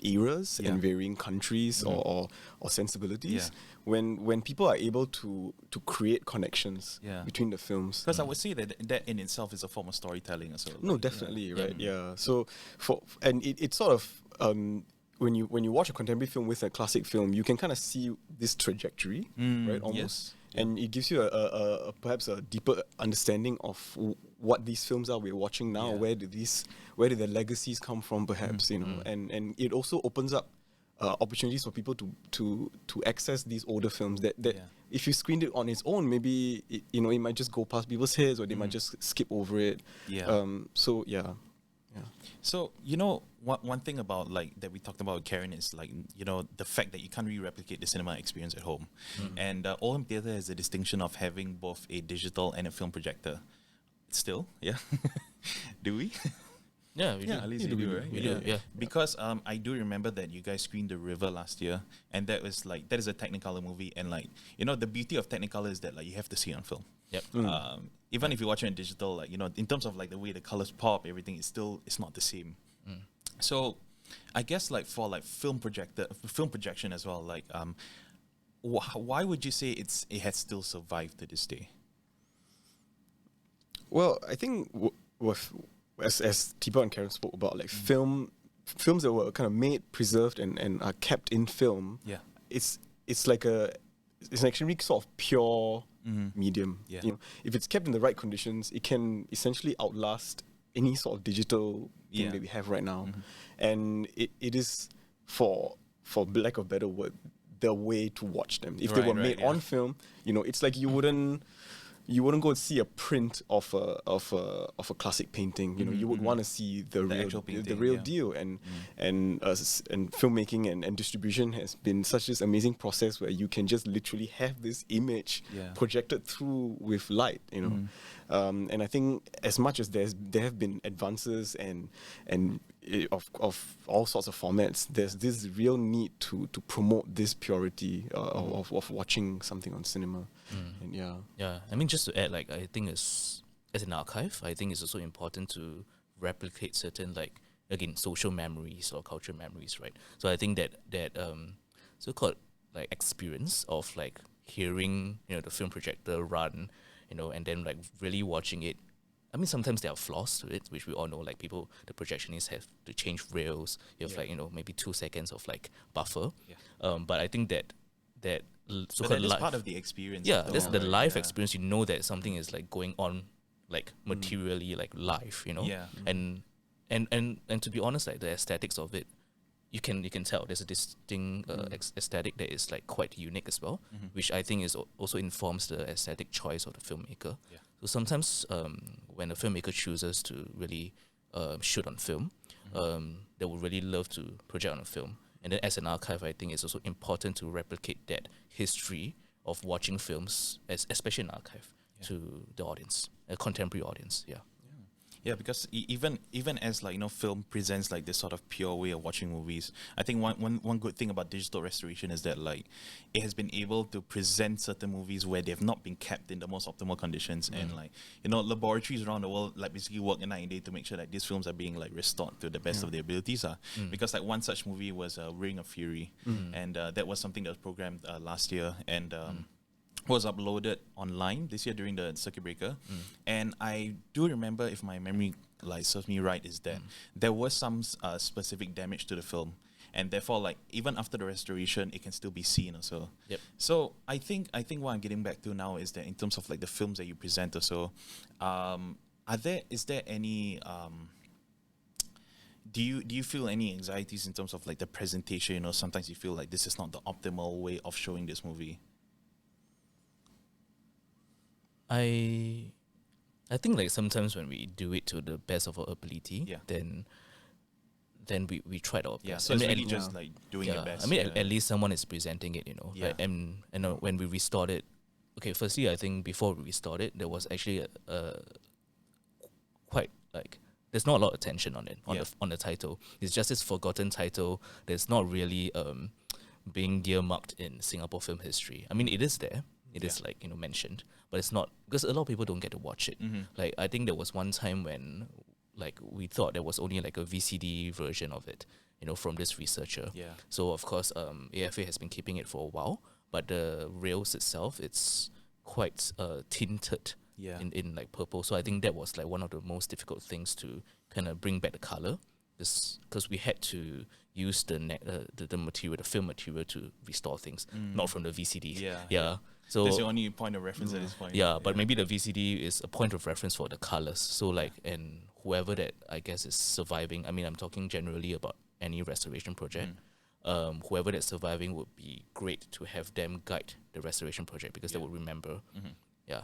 eras and varying countries or sensibilities. When people are able to create connections between the films. Because I would say that in itself is a form of storytelling as well. No, definitely, right? Yeah. So it's sort of when you watch a contemporary film with a classic film, you can kind of see this trajectory, right? Almost, and it gives you a perhaps a deeper understanding of what these films are we're watching now. Where did the legacies come from? Perhaps and it also opens up opportunities for people to access these older films that if you screened it on its own, maybe it might just go past people's heads or they might just skip over it. So one thing about like that we talked about with Karen is like the fact that you can't really replicate the cinema experience at home, and Oldham Theatre has the distinction of having both a digital and a film projector. Still, do we? Yeah, we do. At least we do, right? We do, yeah. Because I do remember that you guys screened The River last year, and that is a Technicolor movie, and like the beauty of Technicolor is that like you have to see it on film. Yep. Even if you watch it in digital, like in terms of like the way the colors pop, everything is it's not the same. So, I guess like for like film projection as well, like why would you say it has still survived to this day? Well, I think as Tiba and Karen spoke about, like films that were kind of made, preserved, and are kept in film. It's actually sort of pure medium. If it's kept in the right conditions, it can essentially outlast any sort of digital thing that we have right now, and it is for lack of a better word, the way to watch them. If they were made on film, it's like you wouldn't go and see a print of a classic painting. You would want to see the real deal. And filmmaking and distribution has been such this amazing process where you can just literally have this image projected through with light. And I think as much as there have been advances and of all sorts of formats, there's this real need to promote this purity of watching something on cinema. And I mean, just to add, like I think as an archive, I think it's also important to replicate certain like again social memories or cultural memories, right? So I think that so-called like experience of like hearing the film projector run, and then like really watching it. I mean, sometimes there are flaws to it, which we all know. Like the projectionists have to change rails. You have like maybe 2 seconds of like buffer. But I think that so-called live, part of the experience. That's the live experience. You know that something is like going on, like materially, like live. And to be honest, like the aesthetics of it, you can tell there's a distinct aesthetic that is like quite unique as well, which I think is also informs the aesthetic choice of the filmmaker. So sometimes when a filmmaker chooses to really shoot on film, they would really love to project on a film. And then as an archive, I think it's also important to replicate that history of watching films, especially an archive, to the audience, a contemporary audience. Yeah, because even as like film presents like this sort of pure way of watching movies, I think one good thing about digital restoration is that like it has been able to present certain movies where they have not been kept in the most optimal conditions, and like laboratories around the world like basically work night and day to make sure that these films are being like restored to the best of their abilities. Because like one such movie was Ring of Fury, and that was something that was programmed last year, and was uploaded online this year during the circuit breaker. And I do remember, if my memory like serves me right, is that there was some specific damage to the film, and therefore like even after the restoration it can still be seen also. So I think what I'm getting back to now is that in terms of like the films that you present also, is there any do you feel any anxieties in terms of like the presentation? Sometimes you feel like this is not the optimal way of showing this movie. I think like sometimes when we do it to the best of our ability, then we tried our best. Yeah, so it's really just like doing your best. I mean, at least someone is presenting it, Yeah. Right? And when we restored it, okay, firstly, I think before we restored it, there was actually a quite like there's not a lot of attention on it on the title. It's just this forgotten title that's not really being earmarked in Singapore film history. I mean, it is there. It is like mentioned, but it's not, because a lot of people don't get to watch it. Like I think there was one time when like we thought there was only like a VCD version of it, from this researcher. Yeah. So of course, AFA has been keeping it for a while, but the rails itself, it's quite tinted in like purple. So I think that was like one of the most difficult things to kind of bring back the color, because we had to use the material, the film material, to restore things, not from the VCDs. Yeah. So that's the only point of reference at this point. Yeah, but maybe the VCD is a point of reference for the colors. So like, and whoever that I guess is surviving, I mean, I'm talking generally about any restoration project. Whoever that's surviving would be great to have them guide the restoration project, because they will remember. Yeah.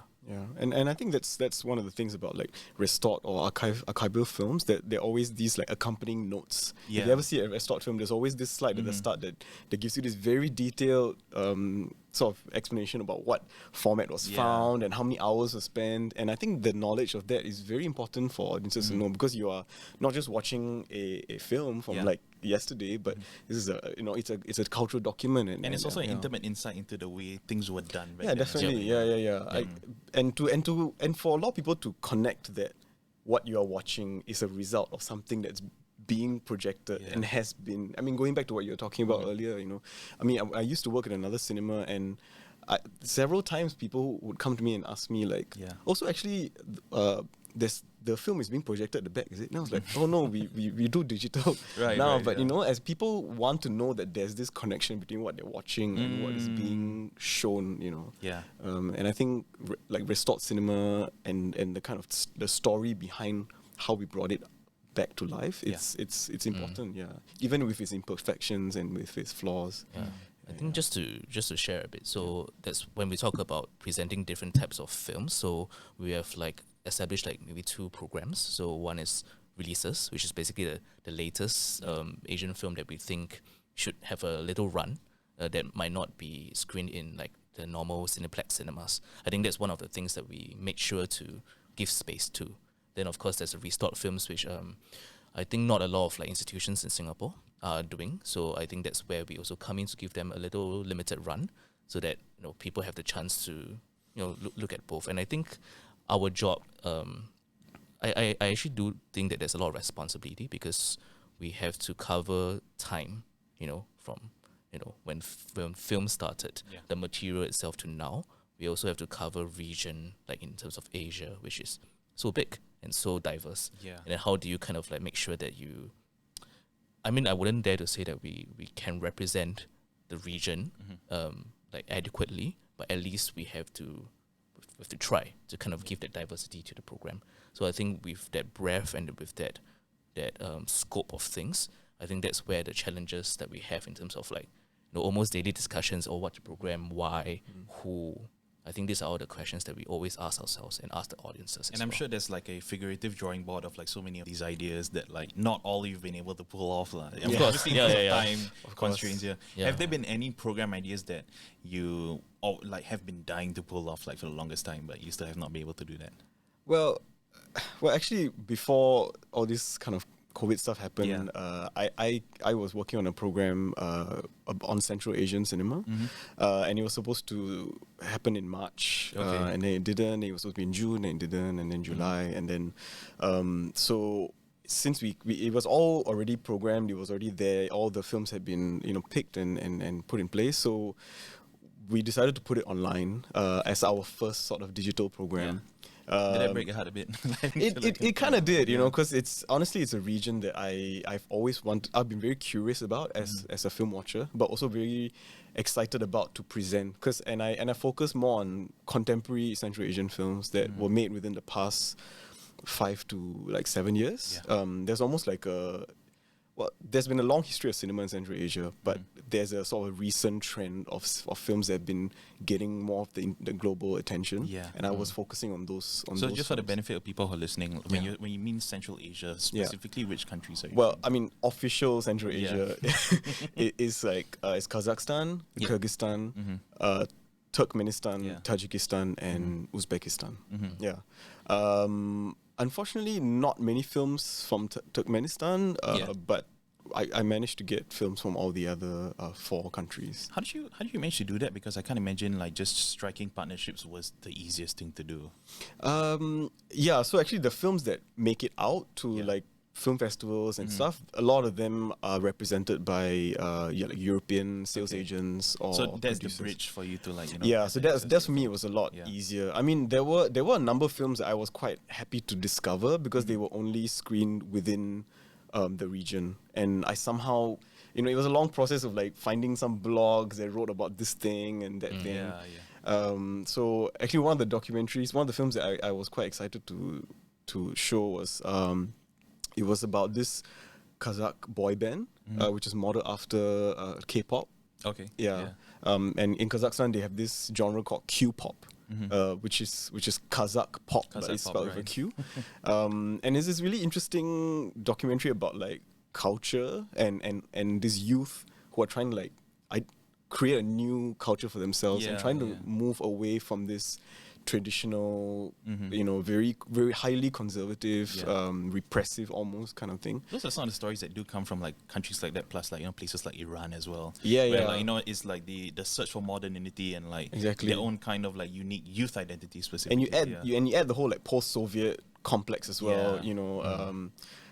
And I think that's one of the things about like restored or archival films, that there are always these like accompanying notes. Yeah. If you ever see a restored film, there's always this slide at the start that gives you this very detailed sort of explanation about what format was found and how many hours were spent. And I think the knowledge of that is very important for audiences to know, because you are not just watching a film from like yesterday, but this is it's a cultural document, and it's also an intimate insight into the way things were done. Yeah, definitely. Yeah. And for a lot of people to connect that what you are watching is a result of something that's being projected and has been. I mean, going back to what you were talking about earlier, I mean, I used to work at another cinema, and several times people would come to me and ask me like, also actually, the film is being projected at the back, is it? And I was like, oh no, we do digital now. But as people want to know that there's this connection between what they're watching and what is being shown, and I think like restored cinema and the kind of the story behind how we brought it back to life, it's important, even with its imperfections and with its flaws. I think just to share a bit, so that's when we talk about presenting different types of films. So we have like established like maybe 2 programs. So one is releases, which is basically the latest Asian film that we think should have a little run that might not be screened in like the normal Cineplex cinemas. I think that's one of the things that we make sure to give space to. Then of course there's a restored films, which I think not a lot of like institutions in Singapore are doing. So I think that's where we also come in to give them a little limited run, so that people have the chance to look at both. And I think our job, I actually do think that there's a lot of responsibility, because we have to cover time, from when film started, the material itself, to now. We also have to cover region, like in terms of Asia, which is so big and so diverse. And then how do you kind of like make sure that you, I mean, I wouldn't dare to say that we can represent the region like adequately, but at least we have to try to kind of give that diversity to the program. So I think with that breadth and with that scope of things, I think that's where the challenges that we have in terms of like almost daily discussions, or what to program, why, who. I think these are all the questions that we always ask ourselves and ask the audiences. And I'm sure there's like a figurative drawing board of like so many of these ideas that like not all you've been able to pull off. Of course, time constraints. Have there been any program ideas that you like have been dying to pull off like for the longest time, but you still have not been able to do that? Well, Well, actually, before all this kind of COVID stuff happened, I was working on a program on Central Asian cinema, and it was supposed to happen in March, and then it didn't. It was supposed to be in June, and it didn't, and then July, and then so. Since it was all already programmed, it was already there. All the films had been picked and put in place. So we decided to put it online as our first sort of digital program. Did that break your heart a bit? It kind of did, because it's a region that I've always wanted. I've been very curious about as a film watcher, but also very excited about to present. And I focus more on contemporary Central Asian films that were made within the past 5 to 7 years. There's almost there's been a long history of cinema in Central Asia, but there's a sort of recent trend of films that have been getting more of the global attention. And I was focusing on those. So just films. for the benefit of people who are listening, when you mean Central Asia, specifically which countries are you? Well, I mean, official Central Asia is it's Kazakhstan, Kyrgyzstan, Turkmenistan, Tajikistan, and Uzbekistan. Unfortunately, not many films from Turkmenistan, but I managed to get films from all the other 4 countries. How did you manage to do that? Because I can't imagine just striking partnerships was the easiest thing to do. So actually the films that make it out to film festivals and stuff, a lot of them are represented by European sales agents or so that's producers. The bridge for you to so that's for me, it was a lot easier. I mean, there were a number of films that I was quite happy to discover because they were only screened within the region, and I somehow it was a long process of finding some blogs that wrote about this thing and that thing. So actually one of the films that I was quite excited to show was it was about this Kazakh boy band, which is modeled after K-pop. Okay. And in Kazakhstan they have this genre called Q-pop, which is Kazakh pop, but it's spelled with a Q. And it's this really interesting documentary about culture and this youth who are trying to create a new culture for themselves and trying to move away from this traditional, very, very highly conservative, repressive almost kind of thing. Those are some of the stories that do come from countries like that, plus places like Iran as well. Where, it's the search for modernity and exactly their own kind of unique youth identity specifically. And you add the whole post-Soviet complex as well.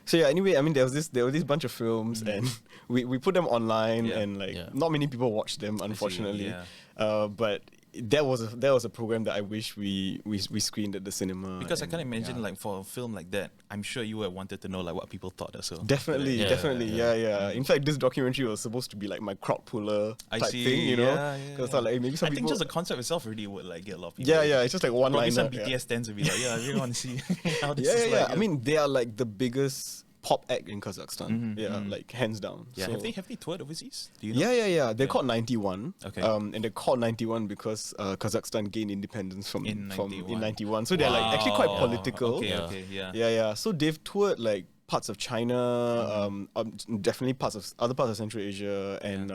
So anyway, I mean, there was this bunch of films, and we put them online, and not many people watched them, unfortunately. But that was a program that I wish we screened at the cinema. Because I can imagine for a film like that, I'm sure you would have wanted to know what people thought as well. Definitely. In fact, this documentary was supposed to be my crowd puller type thing, Because maybe some I people. think just the concept itself already would get a lot of people. It's just one line. Probably some BTS stands would be I really want to see how this is I mean, they are the biggest pop act in Kazakhstan. Hands down. Yeah, So, have they toured overseas? Do you know? They're called 91. Okay. And they're called 91 because Kazakhstan gained independence from in 91. So they're Wow. actually quite political. Okay. So they've toured parts of China, definitely other parts of Central Asia, and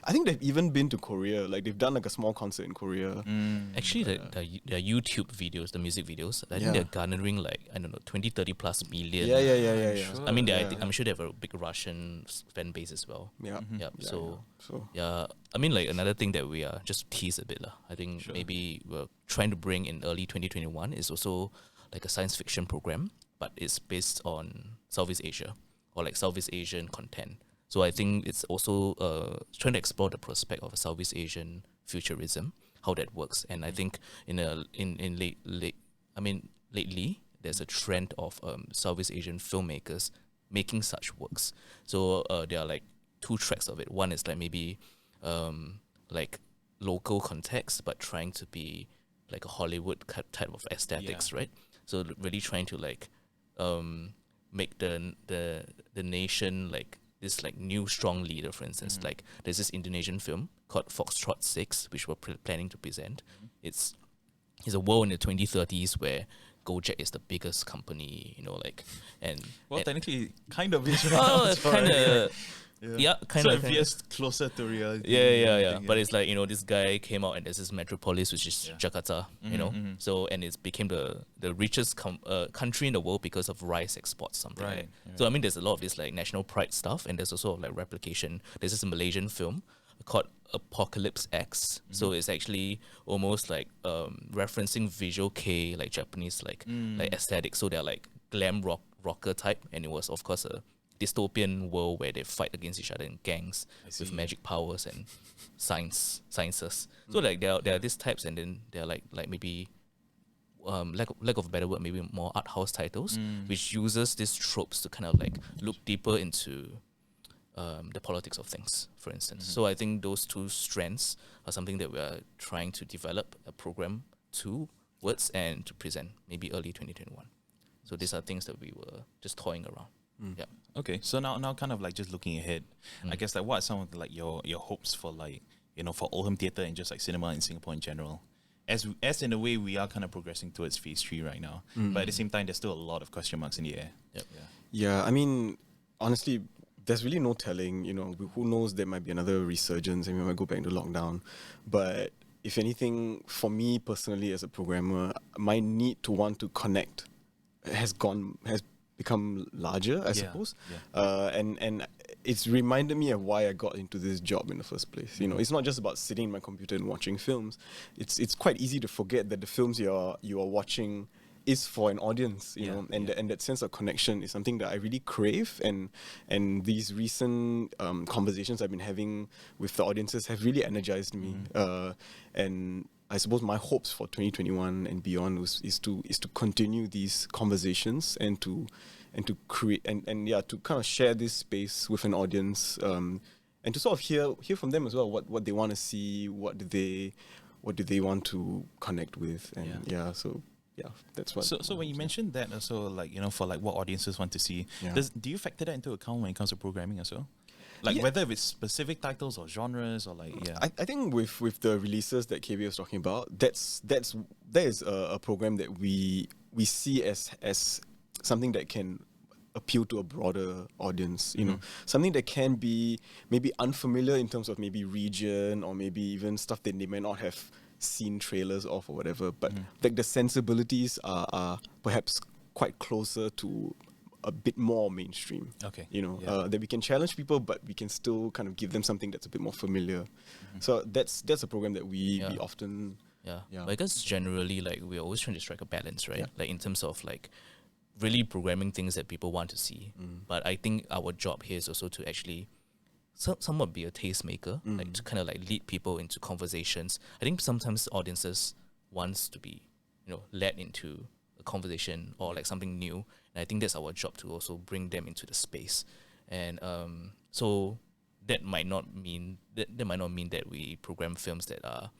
I think they've even been to Korea. They've done a small concert in Korea. Actually, the YouTube videos, the music videos, I think they're garnering 20, 30 plus million. Yeah. I mean, I'm sure they have a big Russian fan base as well. So, I mean, another thing that we are just tease a bit lah. I think maybe we're trying to bring in early 2021 is also a science fiction program, but it's based on Southeast Asia or Southeast Asian content. So I think it's also trying to explore the prospect of a Southeast Asian futurism, how that works. And I think lately there's a trend of Southeast Asian filmmakers making such works. So there are 2 tracks of it. One is maybe local context, but trying to be a Hollywood type of aesthetics, right? So really trying to make the nation this new strong leader. For instance, there's this Indonesian film called Foxtrot 6, which we're planning to present. It's a world in the 2030s where Gojek is the biggest company, and technically kind of is. Oh, it's kind of. Yeah, kind so of. it veers closer to reality. Yeah. But it's like, this guy came out and there's this metropolis, which is Jakarta, So, and it became the richest country in the world because of rice exports, something like that. Right. So, I mean, there's a lot of this like national pride stuff, and there's also like replication. There's this Malaysian film called Apocalypse X. So it's actually almost like referencing visual K, like Japanese like aesthetic. So they're like glam rocker type, and it was of course a dystopian world where they fight against each other in gangs with magic powers and sciences. So like there are these types, and then there are like maybe lack of a better word, maybe more art house titles, which uses these tropes to kind of like look deeper into the politics of things, for instance. So I think those two strands are something that we are trying to develop a program towards and to present maybe early 2021. So these are things that we were just toying around. Yeah. Okay, so now kind of like just looking ahead, I guess like what are some of the, like your hopes for like for Oldham Theatre and just like cinema in Singapore in general, as in a way we are kind of progressing towards phase 3 right now, but at the same time there's still a lot of question marks in the air. Yep. Yeah, I mean, honestly, there's really no telling. Who knows? There might be another resurgence, and we might go back into lockdown. But if anything, for me personally as a programmer, my need to want to connect has become larger, I suppose. And it's reminded me of why I got into this job in the first place. It's not just about sitting in my computer and watching films. It's quite easy to forget that the films you are watching is for an audience, and that sense of connection is something that I really crave, and these recent conversations I've been having with the audiences have really energized me. And I suppose my hopes for 2021 and beyond is to continue these conversations and to create and to kind of share this space with an audience, and to sort of hear from them as well what they want to see, what do they want to connect with, and that's what. So when you mentioned that also, like for like what audiences want to see, do you factor that into account when it comes to programming as well? Like whether it's specific titles or genres or like I think with the releases that KB was talking about, that is a program that we see as something that can appeal to a broader audience, something that can be maybe unfamiliar in terms of maybe region or maybe even stuff that they may not have seen trailers of or whatever, but like the sensibilities are perhaps quite closer to a bit more mainstream. Okay. That we can challenge people, but we can still kind of give them something that's a bit more familiar. So that's a program that we often. But I guess generally, like, we're always trying to strike a balance, right? Like in terms of like really programming things that people want to see. But I think our job here is also to actually somewhat be a tastemaker, like to kind of like lead people into conversations. I think sometimes audiences wants to be, led into a conversation or like something new. And I think that's our job to also bring them into the space. And so that might not mean that we program films that are,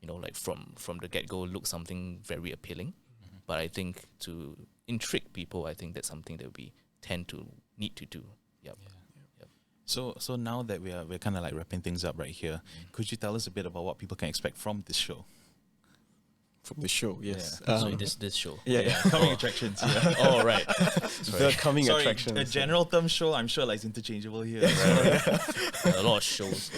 like from the get-go look something very appealing. But I think to intrigue people, I think that's something that we tend to need to do. Yep. So now that we're kind of like wrapping things up right here, could you tell us a bit about what people can expect from this show? From the show, yes. Sorry, this show. Coming attractions. Oh, right. The coming attractions. A general term show, I'm sure like it's interchangeable here. A lot of shows.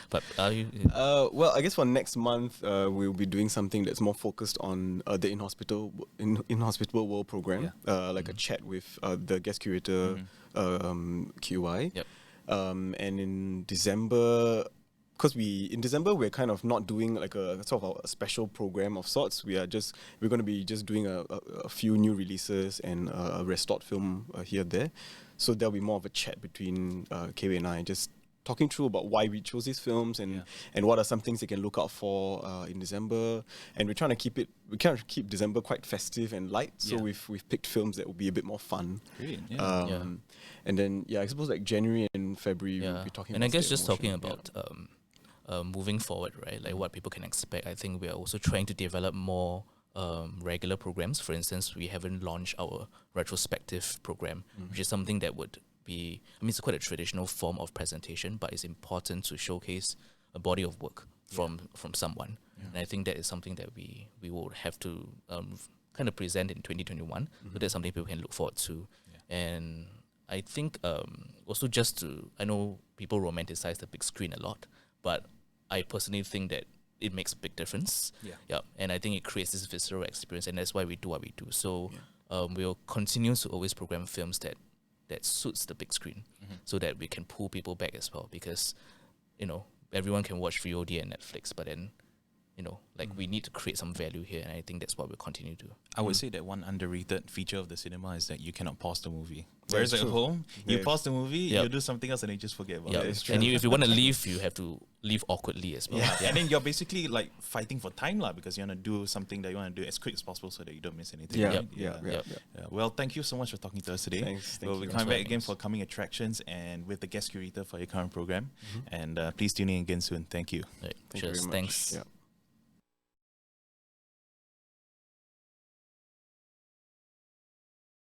But are you? Well, I guess for next month, we'll be doing something that's more focused on the in-hospitable world program, like a chat with the guest curator, QY. Yep. And in December, because in December we're kind of not doing like a sort of a special program of sorts. We're going to be just doing a few new releases and a restored film here and there. So there'll be more of a chat between KW and I, just talking through about why we chose these films and what are some things they can look out for in December. And we're trying to keep December quite festive and light. So we've picked films that will be a bit more fun. Brilliant. And then I suppose like January and February we'll be talking. And about I guess just talking about moving forward, right? Like what people can expect. I think we are also trying to develop more regular programs. For instance, we haven't launched our retrospective program, which is something that would be, it's quite a traditional form of presentation, but it's important to showcase a body of work from someone. And I think that is something that we will have to kind of present in 2021. So that's something people can look forward to. And I think also just to, I know people romanticize the big screen a lot, but I personally think that it makes a big difference. Yeah. And I think it creates this visceral experience, and that's why we do what we do. So we'll continue to always program films that suits the big screen, so that we can pull people back as well, because, you know, everyone can watch VOD and Netflix, but then, you know, like we need to create some value here, and I think that's what we'll continue to do. I would say that one underrated feature of the cinema is that you cannot pause the movie. Whereas at home, you pause the movie, you do something else, and then you just forget about it. And if you want to leave, you have to leave awkwardly as well. And then you're basically like fighting for time, because you want to do something that you want to do as quick as possible so that you don't miss anything. Well, thank you so much for talking to us today. Thanks. We'll be coming back again for Coming Attractions and with the guest curator for your current program. And please tune in again soon. Thank you. Right. Thank you very much. Thanks. Yeah.